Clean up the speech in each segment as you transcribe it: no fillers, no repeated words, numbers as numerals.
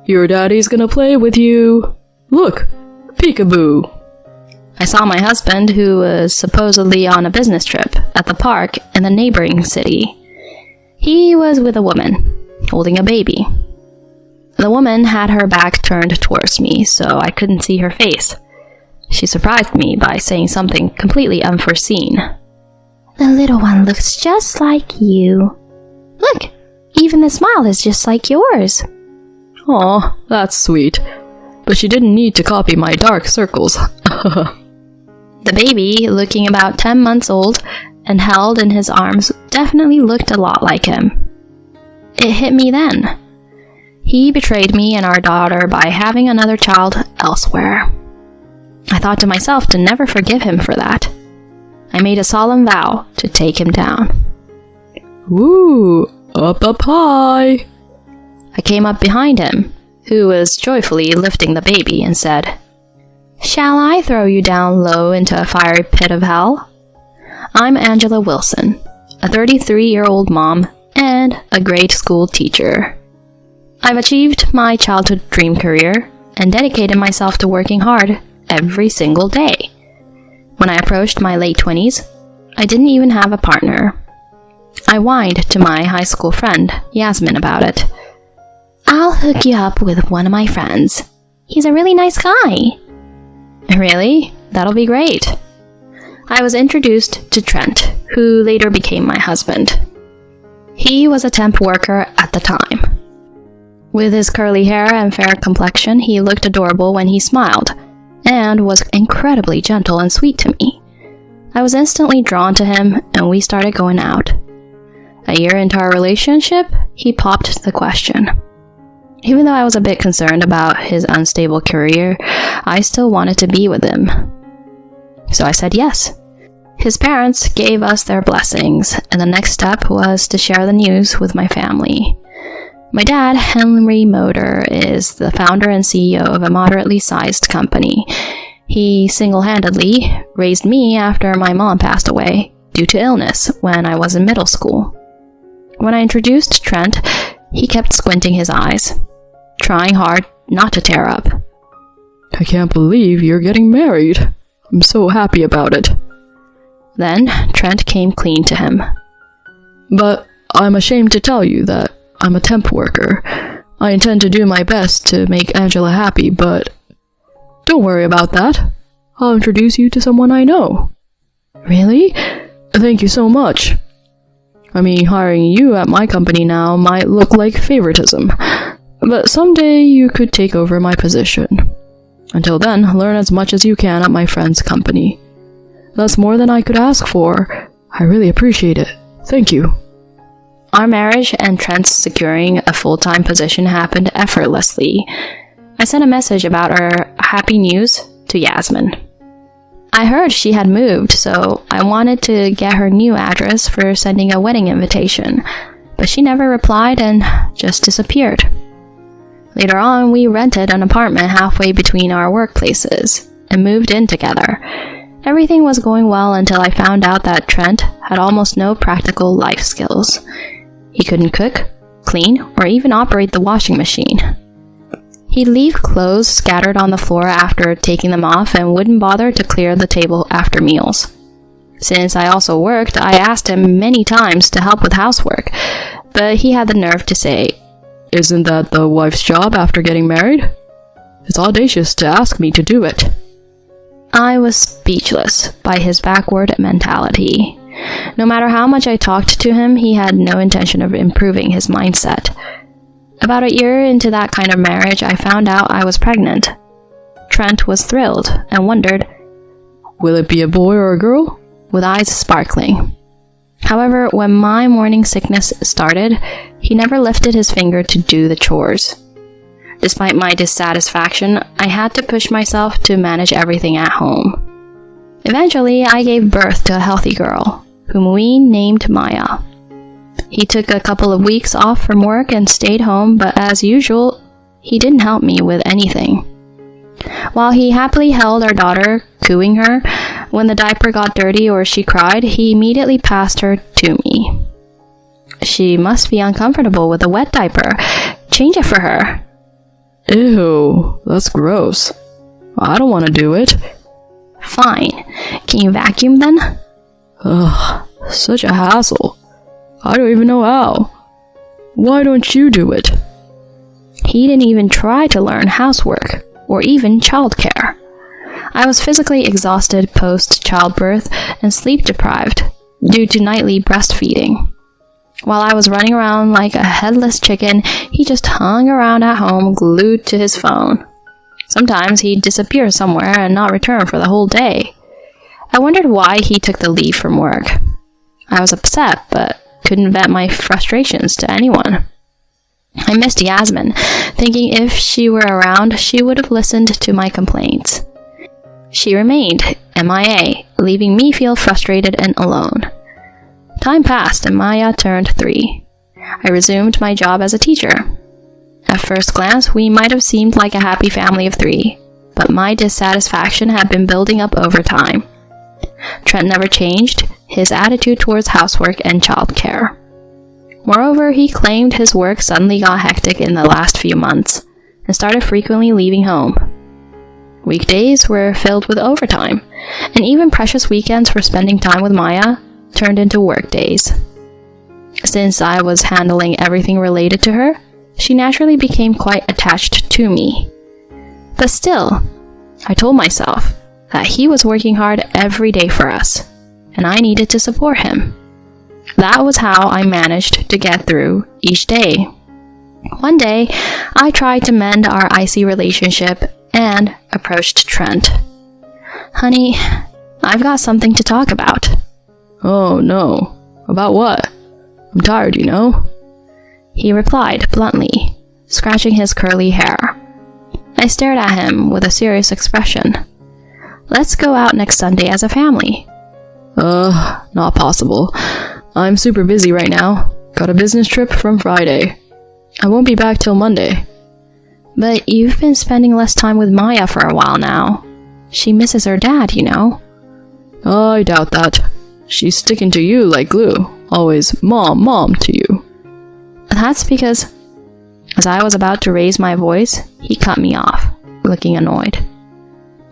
Your daddy's gonna play with you. Look, peekaboo. I saw my husband, who was supposedly on a business trip, at the park in the neighboring city. He was with a woman, holding a baby. The woman had her back turned towards me, so I couldn't see her face. She surprised me by saying something completely unforeseen. "The little one looks just like you. Look, even the smile is just like yours." Aw, that's sweet. But she didn't need to copy my dark circles. The baby, looking about 10 months old and held in his arms, definitely looked a lot like him. It hit me then. He betrayed me and our daughter by having another child elsewhere. I thought to myself to never forgive him for that. I made a solemn vow to take him down. Ooh, up high. I came up behind him, who was joyfully lifting the baby, and said, "Shall I throw you down low into a fiery pit of hell? I'm Angela Wilson, a 33-year-old mom and a grade school teacher. I've achieved my childhood dream career and dedicated myself to working hard every single day. When I approached my late 20s, I didn't even have a partner. I whined to my high school friend, Yasmin, about it. I'll hook you up with one of my friends. He's a really nice guy." "Really? That'll be great." I was introduced to Trent, who later became my husband. He was a temp worker at the time. With his curly hair and fair complexion, he looked adorable when he smiled, and was incredibly gentle and sweet to me. I was instantly drawn to him, and we started going out. A year into our relationship, he popped the question. Even though I was a bit concerned about his unstable career, I still wanted to be with him. So I said yes. His parents gave us their blessings, and the next step was to share the news with my family. My dad, Henry Motor, is the founder and CEO of a moderately sized company. He single-handedly raised me after my mom passed away due to illness when I was in middle school. When I introduced Trent, he kept squinting his eyes, trying hard not to tear up. I can't believe you're getting married. I'm so happy about it. Then Trent came clean to him. But I'm ashamed to tell you that I'm a temp worker. I intend to do my best to make Angela happy, but don't worry about that. I'll introduce you to someone I know. Really? Thank you so much. I mean, hiring you at my company now might look like favoritism, but someday you could take over my position. Until then, learn as much as you can at my friend's company. That's more than I could ask for. I really appreciate it. Thank you. Our marriage and Trent's securing a full-time position happened effortlessly. I sent a message about our happy news to Yasmin. I heard she had moved, so I wanted to get her new address for sending a wedding invitation, but she never replied and just disappeared. Later on, we rented an apartment halfway between our workplaces and moved in together. Everything was going well until I found out that Trent had almost no practical life skills. He couldn't cook, clean, or even operate the washing machine. He'd leave clothes scattered on the floor after taking them off and wouldn't bother to clear the table after meals. Since I also worked, I asked him many times to help with housework, but he had the nerve to say, "Isn't that the wife's job after getting married? It's audacious to ask me to do it." I was speechless by his backward mentality. No matter how much I talked to him, he had no intention of improving his mindset. About a year into that kind of marriage, I found out I was pregnant. Trent was thrilled and wondered, "Will it be a boy or a girl?" with eyes sparkling. However, when my morning sickness started, he never lifted his finger to do the chores. Despite my dissatisfaction, I had to push myself to manage everything at home. Eventually, I gave birth to a healthy girl, whom we named Maya. He took a couple of weeks off from work and stayed home, but as usual, he didn't help me with anything. While he happily held our daughter, cooing her, when the diaper got dirty or she cried, he immediately passed her to me. "She must be uncomfortable with a wet diaper. Change it for her." Ew, that's gross. I don't want to do it. Fine. Can you vacuum then? Ugh, such a hassle. I don't even know how. Why don't you do it? He didn't even try to learn housework or even childcare. I was physically exhausted post-childbirth and sleep-deprived due to nightly breastfeeding. While I was running around like a headless chicken, he just hung around at home glued to his phone. Sometimes he'd disappear somewhere and not return for the whole day. I wondered why he took the leave from work. I was upset, but couldn't vent my frustrations to anyone. I missed Yasmin, thinking if she were around, she would have listened to my complaints. She remained MIA, leaving me feel frustrated and alone. Time passed and Maya turned 3. I resumed my job as a teacher. At first glance, we might have seemed like a happy family of 3, but my dissatisfaction had been building up over time. Trent never changed his attitude towards housework and childcare. Moreover, he claimed his work suddenly got hectic in the last few months and started frequently leaving home. Weekdays were filled with overtime, and even precious weekends for spending time with Maya turned into work days. Since I was handling everything related to her, she naturally became quite attached to me. But still, I told myself that he was working hard every day for us, and I needed to support him. That was how I managed to get through each day. One day, I tried to mend our icy relationship and approached Trent. "Honey, I've got something to talk about." Oh no. About what? I'm tired, you know? He replied bluntly, scratching his curly hair. I stared at him with a serious expression. "Let's go out next Sunday as a family." Not possible. I'm super busy right now. Got a business trip from Friday. I won't be back till Monday. "But you've been spending less time with Maya for a while now. She misses her dad, you know." I doubt that. She's sticking to you like glue. Always mom, mom to you. That's because, as I was about to raise my voice, he cut me off, looking annoyed.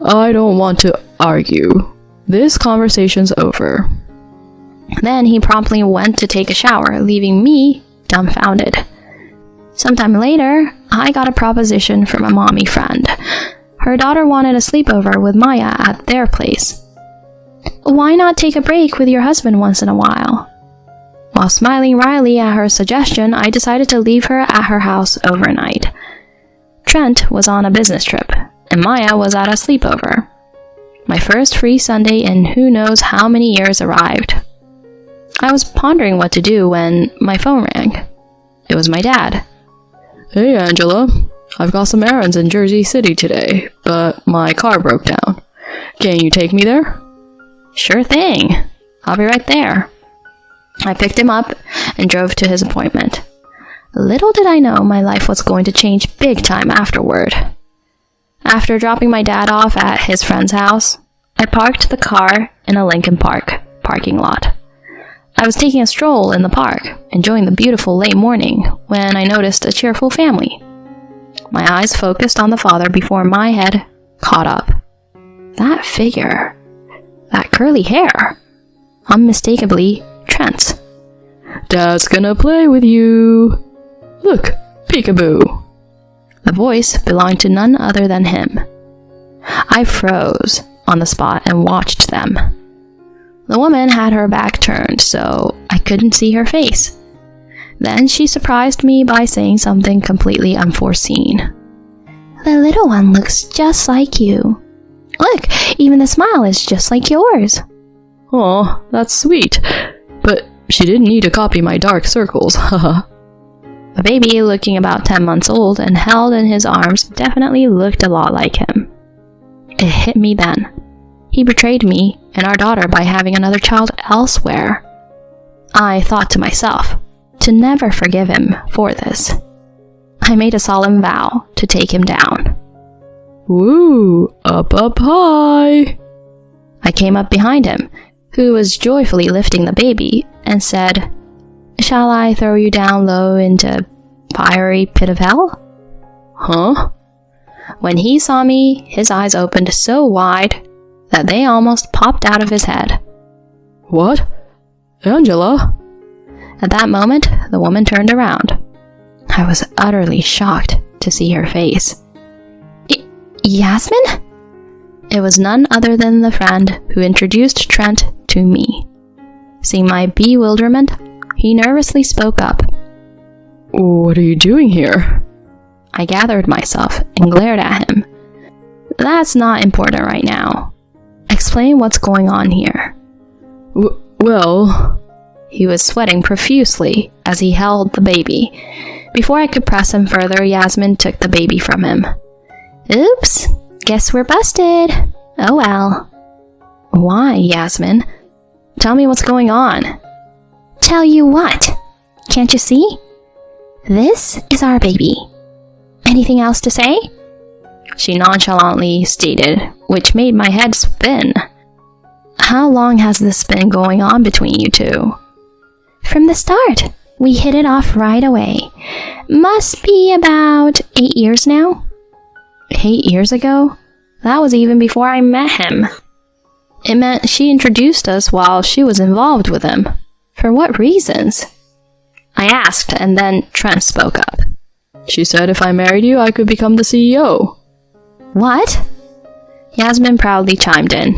I don't want to argue. This conversation's over. Then he promptly went to take a shower, leaving me dumbfounded. Sometime later, I got a proposition from a mommy friend. Her daughter wanted a sleepover with Maya at their place. "Why not take a break with your husband once in a while?" While smiling wryly at her suggestion, I decided to leave her at her house overnight. Trent was on a business trip, and Maya was at a sleepover. My first free Sunday in who knows how many years arrived. I was pondering what to do when my phone rang. It was my dad. Hey Angela, I've got some errands in Jersey City today, but my car broke down. Can you take me there? Sure thing. I'll be right there. I picked him up and drove to his appointment. Little did I know my life was going to change big time afterward. After dropping my dad off at his friend's house, I parked the car in a Lincoln Park parking lot. I was taking a stroll in the park, enjoying the beautiful late morning, when I noticed a cheerful family. My eyes focused on the father before my head caught up. That figure, that curly hair, unmistakably Trent. Dad's gonna play with you. Look, peekaboo. The voice belonged to none other than him. I froze on the spot and watched them. The woman had her back turned, so I couldn't see her face. Then she surprised me by saying something completely unforeseen. "The little one looks just like you. Look, even the smile is just like yours." Aw, that's sweet. But she didn't need to copy my dark circles, haha. The baby, looking about 10 months old and held in his arms, definitely looked a lot like him. It hit me then. He betrayed me and our daughter by having another child elsewhere. I thought to myself, to never forgive him for this. I made a solemn vow to take him down. Woo, up, up high. I came up behind him, who was joyfully lifting the baby, and said, "Shall I throw you down low into fiery pit of hell?" Huh? When he saw me, his eyes opened so wide that they almost popped out of his head. What? Angela? At that moment, the woman turned around. I was utterly shocked to see her face. Yasmin? It was none other than the friend who introduced Trent to me. Seeing my bewilderment, he nervously spoke up. What are you doing here? I gathered myself and glared at him. That's not important right now. Explain what's going on here. Well... He was sweating profusely as he held the baby. Before I could press him further, Yasmin took the baby from him. Oops, guess we're busted. Oh well. Why, Yasmin? Tell me what's going on. Tell you what? Can't you see? This is our baby. Anything else to say? She nonchalantly stated, which made my head spin. How long has this been going on between you two? From the start. We hit it off right away. Must be about 8 years now. 8 years ago? That was even before I met him. It meant she introduced us while she was involved with him. For what reasons? I asked, and then Trent spoke up. She said if I married you, I could become the CEO. What? Yasmin proudly chimed in.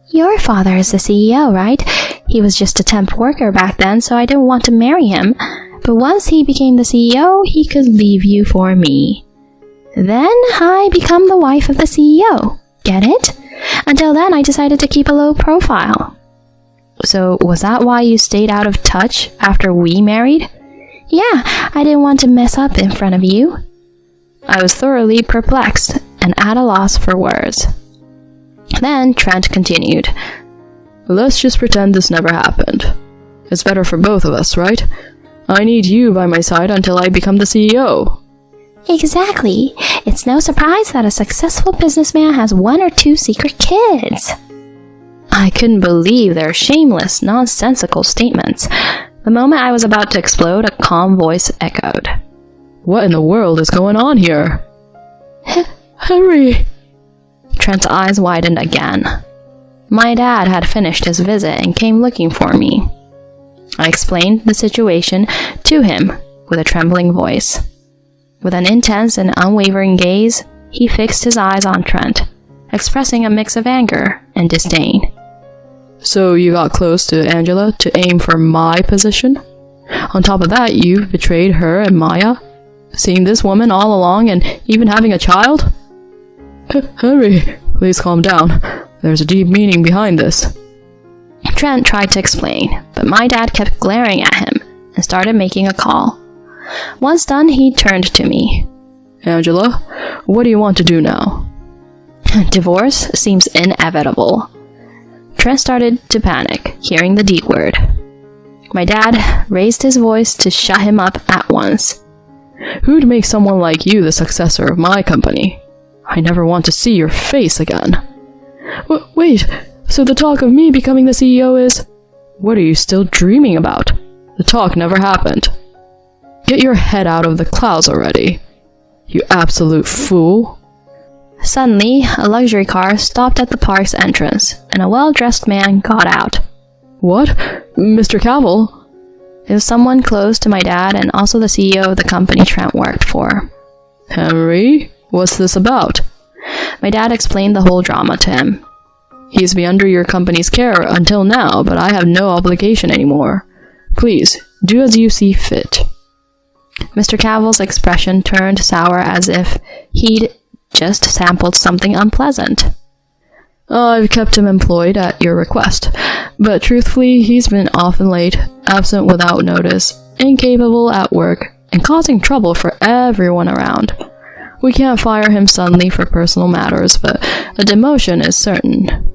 Your father is the CEO, right? He was just a temp worker back then, so I didn't want to marry him. But once he became the CEO, he could leave you for me. Then I become the wife of the CEO. Get it? Until then, I decided to keep a low profile. So was that why you stayed out of touch after we married? Yeah, I didn't want to mess up in front of you. I was thoroughly perplexed and at a loss for words. Then Trent continued. Let's just pretend this never happened. It's better for both of us, right? I need you by my side until I become the CEO. Exactly. It's no surprise that a successful businessman has 1 or 2 secret kids. I couldn't believe their shameless, nonsensical statements. The moment I was about to explode, a calm voice echoed. What in the world is going on here? Henry! Trent's eyes widened again. My dad had finished his visit and came looking for me. I explained the situation to him with a trembling voice. With an intense and unwavering gaze, he fixed his eyes on Trent, expressing a mix of anger and disdain. So you got close to Angela to aim for my position? On top of that, you've betrayed her and Maya? Seeing this woman all along and even having a child? Henry, please calm down. There's a deep meaning behind this. Trent tried to explain, but my dad kept glaring at him and started making a call. Once done, he turned to me. Angela, what do you want to do now? Divorce seems inevitable. Trent started to panic, hearing the D word. My dad raised his voice to shut him up at once. Who'd make someone like you the successor of my company? I never want to see your face again. Wait, so the talk of me becoming the CEO is... What are you still dreaming about? The talk never happened. Get your head out of the clouds already. You absolute fool. Suddenly, a luxury car stopped at the park's entrance, and a well-dressed man got out. What? Mr. Cavill? It was someone close to my dad and also the CEO of the company Trent worked for. Henry? What's this about? My dad explained the whole drama to him. He's been under your company's care until now, but I have no obligation anymore. Please, do as you see fit. Mr. Cavill's expression turned sour as if he'd just sampled something unpleasant. I've kept him employed at your request, but truthfully, he's been often late, absent without notice, incapable at work, and causing trouble for everyone around. We can't fire him suddenly for personal matters, but a demotion is certain.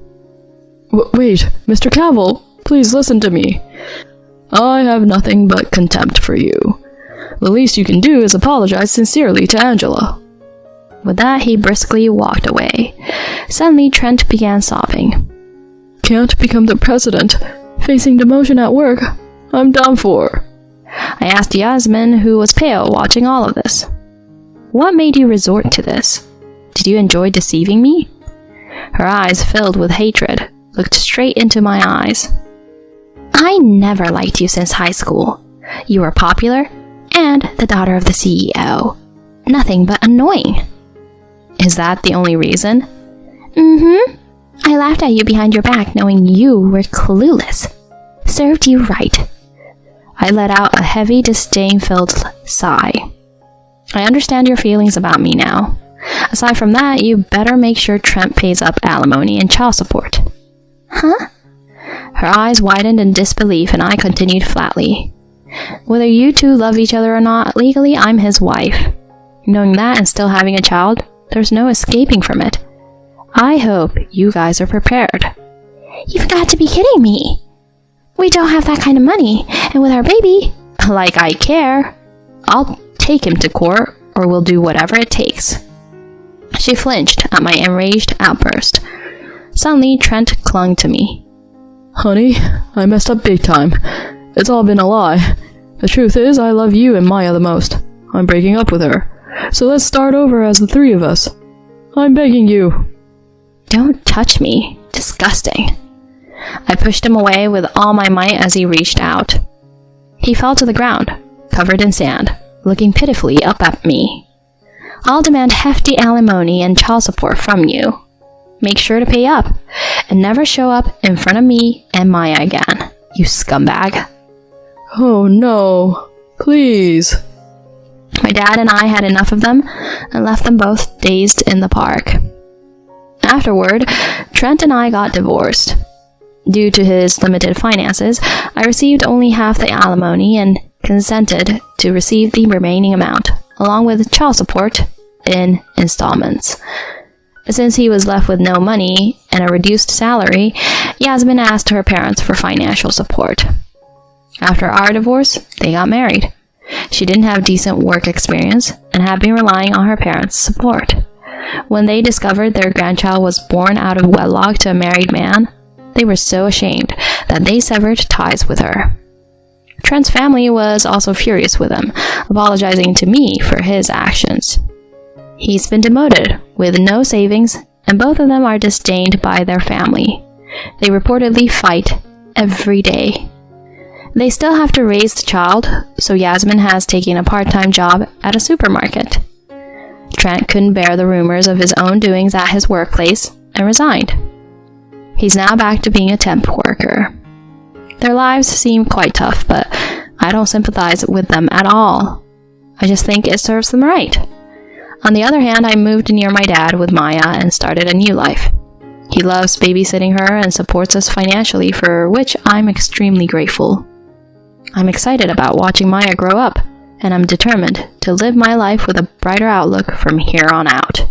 Wait, Mr. Cavill, please listen to me. I have nothing but contempt for you. The least you can do is apologize sincerely to Angela. With that, he briskly walked away. Suddenly, Trent began sobbing. Can't become the president. Facing demotion at work. I'm done for. I asked Yasmin, who was pale watching all of this. What made you resort to this? Did you enjoy deceiving me? Her eyes, filled with hatred, looked straight into my eyes. I never liked you since high school. You were popular and the daughter of the CEO. Nothing but annoying. Is that the only reason? Mm-hmm. I laughed at you behind your back knowing you were clueless. Served you right. I let out a heavy, disdain-filled sigh. I understand your feelings about me now. Aside from that, you better make sure Trent pays up alimony and child support. Huh? Her eyes widened in disbelief and I continued flatly. Whether you two love each other or not, legally I'm his wife. Knowing that and still having a child, there's no escaping from it. I hope you guys are prepared. You've got to be kidding me. We don't have that kind of money, and with our baby, like I care, I'll take him to court or we'll do whatever it takes. She flinched at my enraged outburst. Suddenly, Trent clung to me. Honey, I messed up big time. It's all been a lie. The truth is, I love you and Maya the most. I'm breaking up with her. So let's start over as the three of us. I'm begging you. Don't touch me. Disgusting. I pushed him away with all my might as he reached out. He fell to the ground, covered in sand, looking pitifully up at me. I'll demand hefty alimony and child support from you. Make sure to pay up, and never show up in front of me and Maya again, you scumbag. Oh no, please. My dad and I had enough of them and left them both dazed in the park. Afterward, Trent and I got divorced. Due to his limited finances, I received only half the alimony and consented to receive the remaining amount, along with child support, in installments. Since he was left with no money and a reduced salary, Yasmin asked her parents for financial support. After our divorce, they got married. She didn't have decent work experience and had been relying on her parents' support. When they discovered their grandchild was born out of wedlock to a married man, they were so ashamed that they severed ties with her. Trent's family was also furious with him, apologizing to me for his actions. He's been demoted with no savings, and both of them are disdained by their family. They reportedly fight every day. They still have to raise the child, so Yasmin has taken a part-time job at a supermarket. Trent couldn't bear the rumors of his own doings at his workplace and resigned. He's now back to being a temp worker. Their lives seem quite tough, but I don't sympathize with them at all. I just think it serves them right. On the other hand, I moved near my dad with Maya and started a new life. He loves babysitting her and supports us financially, for which I'm extremely grateful. I'm excited about watching Maya grow up, and I'm determined to live my life with a brighter outlook from here on out.